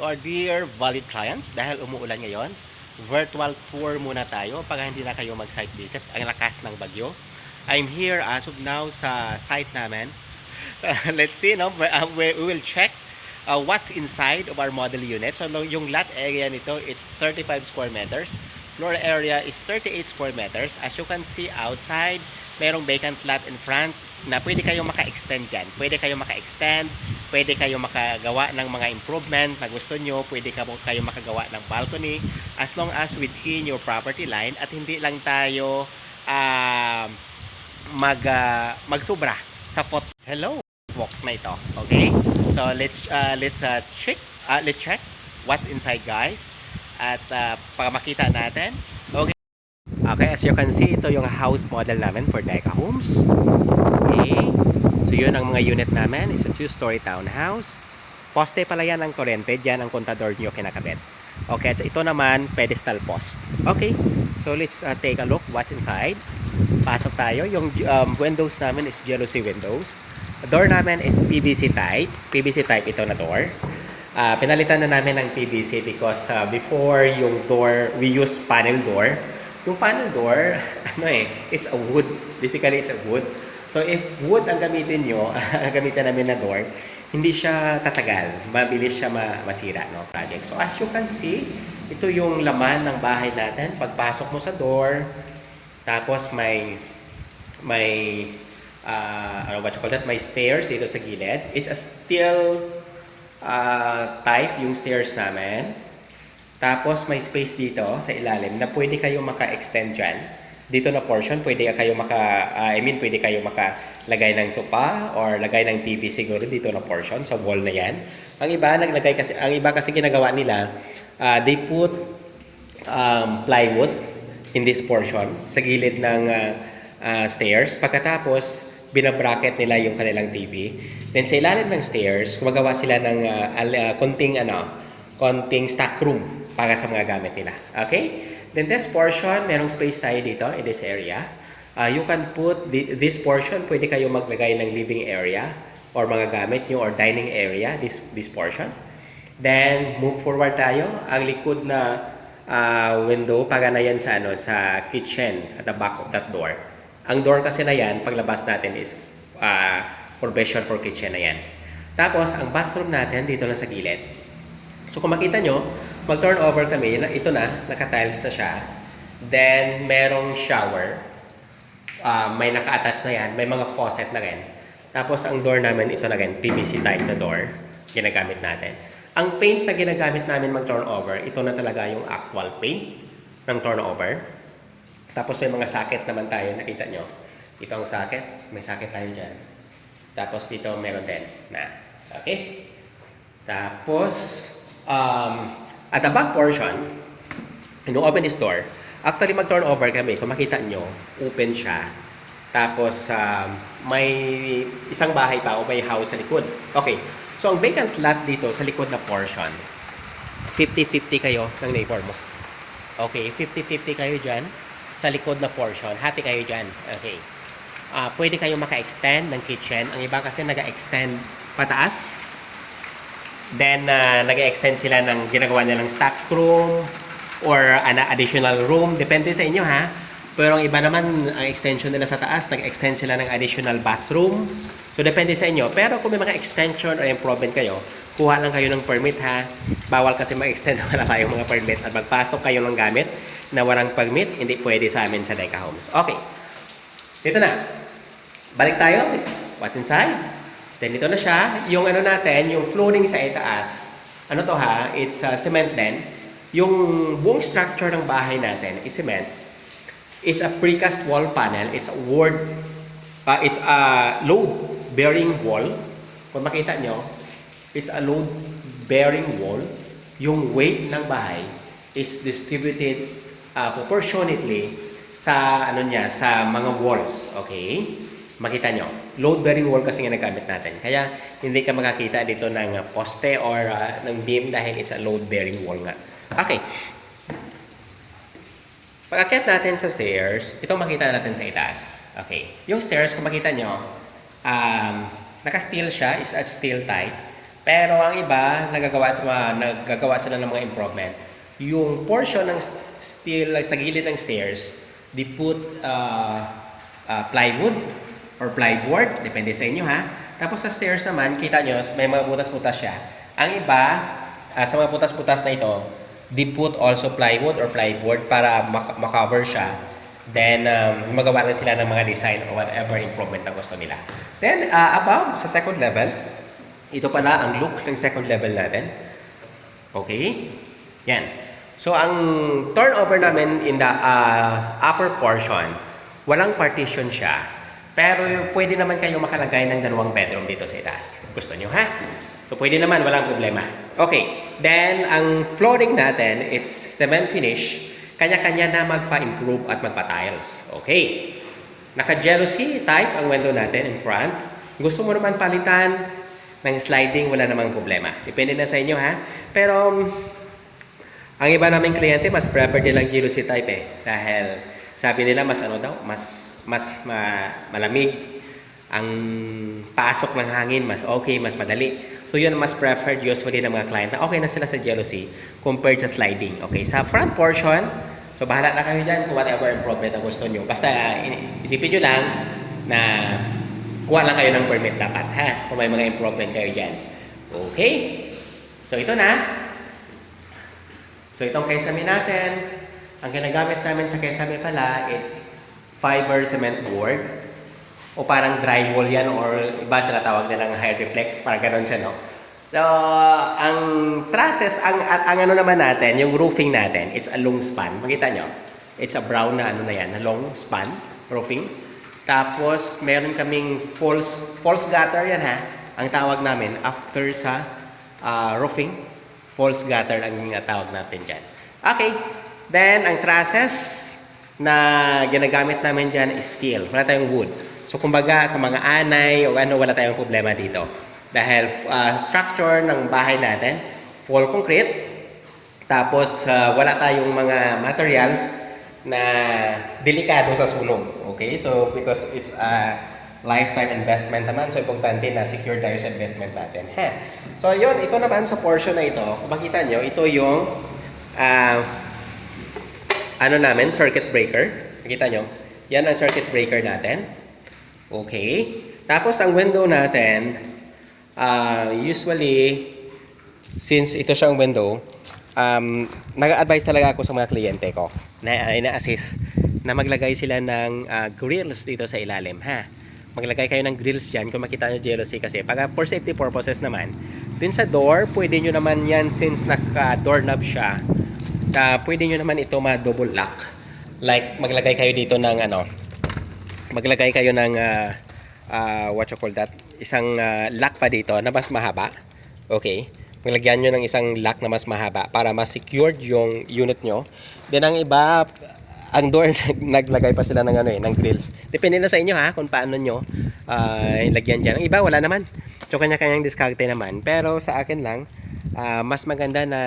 To our dear Valley clients, dahil umuulan ngayon, virtual tour muna tayo para hindi na kayo mag-site visit. Ang lakas ng bagyo. I'm here as of now sa site namin. So, let's see, no? We will check what's inside of our model unit. So yung lot area nito, it's 35 square meters. Floor area is 38 square meters. As you can see outside, merong vacant lot in front na pwede kayong maka-extend dyan. Pwede kayong maka-extend, pwede kayong makagawa ng mga improvement na gusto nyo, pwede kayong makagawa ng balcony as long as within your property line at hindi lang tayo magsubra sa hello walk na ito. Okay? So let's check what's inside, guys. At para makita natin. Okay. Okay, as you can see, ito yung house model namin for Deca Homes. Okay. So yun ang mga unit namin. It's a 2-story townhouse. Poste pala yan ang kuryente. Diyan ang kontador nyo kinakabit. Okay, so ito naman pedestal post. Okay. So let's take a look what's inside. Pasok tayo. Yung windows namin is jealousy windows. The door namin is PVC type. PVC type ito na door. Pinalitan na namin ng PVC because before yung door, we use panel door. Yung panel door, it's a wood. Basically, it's a wood. So, if wood ang gamitin nyo, gamitin namin na door, hindi siya tatagal. Mabilis siya masira, no, project. So, as you can see, ito yung laman ng bahay natin. Pagpasok mo sa door, tapos may what you call that? May stairs dito sa gilid. It's a steel type yung stairs namin. Tapos may space dito sa ilalim na pwede kayo maka-extend dyan. Dito na portion, pwede kayo pwede kayo makalagay ng sofa or lagay ng TV siguro dito na portion sa wall na yan. Ang iba kasi ginagawa nila, they put plywood in this portion sa gilid ng stairs. Pagkatapos, binabracket nila yung kanilang TV. Then sa ilalim ng stairs, gumagawa sila ng konting stock room para sa mga gamit nila. Okay? Then this portion, merong space tayo dito in this area. You can put this portion, pwede kayo maglagay ng living area or mga gamit nyo or dining area, this portion. Then move forward tayo. Ang likod na window, para na yan sa kitchen at the back of that door. Ang door kasi na yan, paglabas natin is provision for kitchen na yan. Tapos, ang bathroom natin dito na sa gilid. So, kung makita nyo, mag-turn over kami, ito na, naka-tiles na siya. Then, merong shower. May naka-attach na yan, may mga faucet na rin. Tapos, ang door namin, ito na rin, PVC type na door, ginagamit natin. Ang paint na ginagamit namin mag-turn over, ito na talaga yung actual paint ng turnover. Tapos, may mga socket naman tayo, nakita nyo. Ito ang socket, may socket tayo dyan. Tapos, dito meron din na. Okay? Tapos, at the back portion, when you open this door, actually mag-turn over kami. Kung makita nyo, open siya. Tapos, may isang bahay pa o may house sa likod. Okay. So, ang vacant lot dito sa likod na portion, 50-50 kayo ng neighbor mo. Okay. 50-50 kayo dyan sa likod na portion. Hati kayo dyan. Okay. Pwede kayo maka-extend ng kitchen. Ang iba kasi nag-extend pataas. Then, nag-extend sila ng ginagawa nilang stock room or additional room. Depende sa inyo, ha? Pero ang iba naman, ang extension nila sa taas, nag-extend sila ng additional bathroom. So, depende sa inyo. Pero kung may mga extension or improvement kayo, kuha lang kayo ng permit, ha? Bawal kasi mag-extend na wala tayong mga permit. At magpasok kayo ng gamit na walang permit, hindi pwede sa amin sa Deca Homes. Okay. Dito na. Balik tayo. What's inside? Then ito na siya, yung natin, yung flooring sa itaas. Ano to, ha? It's cement din. Yung buong structure ng bahay natin is cement. It's a precast wall panel. It's a load-bearing wall. Kung makita nyo, it's a load-bearing wall. Yung weight ng bahay is distributed proportionately sa sa mga walls. Okay? Makita nyo, load-bearing wall kasi nga nagamit natin. Kaya hindi ka makakita dito ng poste or ng beam dahil it's a load-bearing wall nga. Okay. Pag-akyat natin sa stairs, ito makita natin sa itaas. Okay. Yung stairs, kung makita nyo, naka-steel siya, is at steel type. Pero ang iba, nagagawa sila ng mga improvement. Yung portion ng steel sa gilid ng stairs, they put plywood or plyboard, depende sa inyo ha. Tapos sa stairs naman, kita nyo, may mga butas-butas siya. Ang iba, sa mga butas-butas na ito, they put also plywood or plyboard para makover siya. Then, magawa na sila ng mga design or whatever improvement na gusto nila. Then, above, sa second level, ito pala ang look ng second level natin. Okay? Yan. So, ang turnover namin in the upper portion, walang partition siya. Pero pwede naman kayo makalagay ng 2 bedroom dito sa itaas. Gusto nyo, ha? So, pwede naman, walang problema. Okay. Then, ang flooring natin, it's cement finish. Kanya-kanya na magpa-improve at magpa-tiles. Okay. Naka-jealousy type ang window natin in front. Gusto mo naman palitan ng sliding, wala namang problema. Depende na sa inyo, ha? Pero, ang iba naming kliyente, mas prefer nilang jealousy type eh. Dahil, sabi nila, mas ano daw, malamig. Ang pasok ng hangin, mas okay, mas madali. So, yun mas preferred usually ng mga client na okay na sila sa jealousy compared sa sliding. Okay, sa front portion, so bahala na kayo dyan kung whatever improvement ang gusto nyo. Basta, isipin nyo lang na kuha lang kayo ng permit dapat, ha? Kung may mga improvement kayo dyan. Okay? So, ito na. So, itong kesame natin, ang ginagamit namin sa kesame pala, it's fiber cement board. O parang drywall yan or iba sila tawag nilang high reflex, parang gano'n siya, no? So, ang trusses, ang ano naman natin, yung roofing natin, it's a long span. Makita nyo? It's a brown na ano na yan, na long span roofing. Tapos, meron kaming false gutter yan, ha? Ang tawag namin, after sa roofing, false gutter ang tawag natin dyan. Okay. Then, ang trusses na ginagamit namin dyan is steel. Wala tayong wood. So, kumbaga, sa mga anay o ano, wala tayong problema dito. Dahil structure ng bahay natin, full concrete. Tapos, wala tayong mga materials na delikado sa sunog. Okay? So, because it's a lifetime investment naman, so importante na secure tayo sa investment natin. So, yun, ito naman sa portion na ito, kung makita nyo, ito yung ano namin, circuit breaker. Makita nyo, yan ang circuit breaker natin. Okay. Tapos, ang window natin, usually, since ito siyang window, nag-advise talaga ako sa mga kliyente ko na ina-assist na maglagay sila ng grills dito sa ilalim, ha? Maglagay kayo ng grills dyan kung makita nyo jealousy kasi for safety purposes naman. Din sa door, pwede nyo naman yan since naka-doorknob siya. Pwede nyo naman ito ma-double lock. Like, maglagay kayo dito ng ano, maglagay kayo ng what you call that, isang lock pa dito na mas mahaba. Okay, maglagyan nyo ng isang lock na mas mahaba para mas secured yung unit nyo. Then ang iba, ang door naglagay pa sila ng ano ng grills. Depende na sa inyo, ha, kung paano nyo lagyan dyan. Ang iba wala naman, so kanya-kanyang diskarte naman. Pero sa akin lang, mas maganda na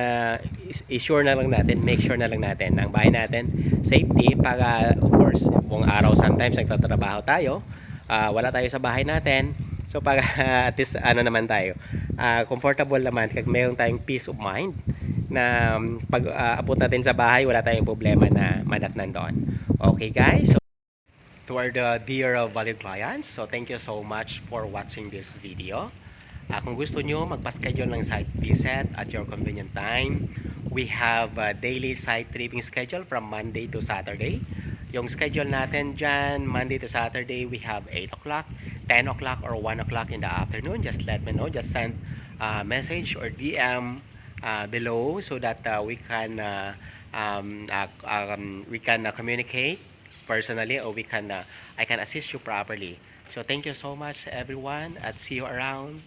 i-sure na lang natin, make sure na lang natin ang bahay natin safety para, of course, buong araw sometimes nagtatrabaho tayo, wala tayo sa bahay natin, so para at least ano naman tayo, comfortable naman kag mayroon tayong peace of mind na pag abot natin sa bahay wala tayong problema na manatnan doon. Okay guys, so to our dear valued clients, so thank you so much for watching this video. Kung gusto nyo magpa-schedule ng site visit at your convenient time, we have a daily site tripping schedule from Monday to Saturday. Yung schedule natin dyan, Monday to Saturday, we have 8 o'clock, 10 o'clock, or 1 o'clock in the afternoon. Just let me know. Just send a message or DM below so that we can communicate personally, or I can assist you properly. So thank you so much everyone, at see you around.